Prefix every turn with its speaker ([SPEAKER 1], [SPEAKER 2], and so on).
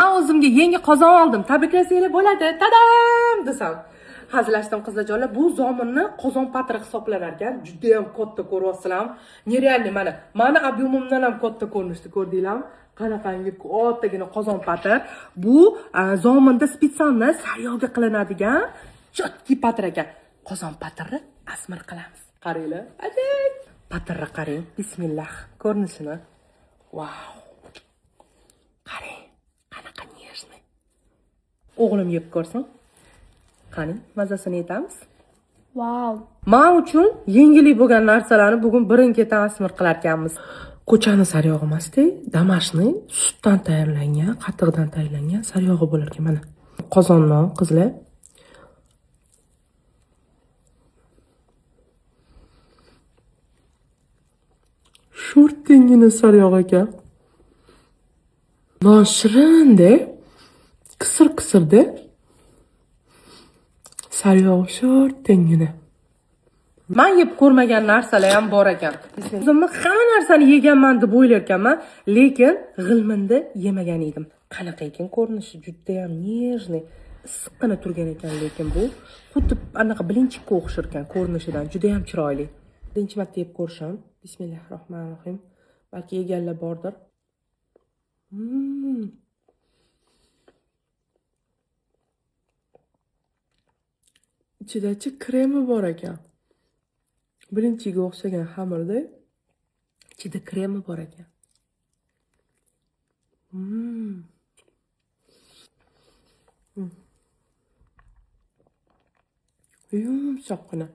[SPEAKER 1] Men o'zimga yangi qozon oldim. Tabriklasanglar bo'ladi. Tadam desam. Hazillashdim qizlarjonlar. Bu zominni qozon patri hisoblanar ekan. Juda ham katta ko'ryapsizlar. Nerealniy mana. Meni ob'yumimdan ham katta ko'rinishdi, ko'rdinglarmi? Qanaqangi kattagina qozon patr. Bu zominda spesialni sariyog'ga qilinadigan chotki patr ekan. Qozon patrni asmir qilamiz. Qaranglar. Ajoyib. Patrni qarang. Bismillah. Ko'rinishini. Wow. Qarang. Qanaqa nежный. O'g'lim yeb ko'rsin. Qani, mazasini yetamiz.
[SPEAKER 2] Wow.
[SPEAKER 1] Men uchun yengillik bo'lgan narsalarni bugun birin-ketin asmir qilar ekanmiz. Ko'chani sariyog'i emas-da, damashniy sutdan tayyorlangan, qatiqdan tayyorlangan sariyog'i bo'lar ekan mana. Qozonni qizlar. Sho'rtdengina sariyog' ekan. Non shirin-da, qisir-qisir-da. Sariyog' sho'rtdengina. Men yeb ko'rmagan narsalar ham bor ekan. O'zimni hamma narsani yeganman deb o'ylar ekanman, lekin g'ilminda yemagan edim. Qanaqa ekan ko'rinishi, juda ham нежный, issiqqina turgan ekan, lekin bu xuddi anaqa bilinchikka o'xshar ekan ko'rinishidan, juda ham chiroyli. Birinchi marta yeb ko'rishim. Bismillahirrohmanirrohim. Balki yeganlar bordir. Ichida-chi kremi bor ekan. Birinchiga o'xshagan xamirda ichida kremi bor ekan. Yumshoqqina.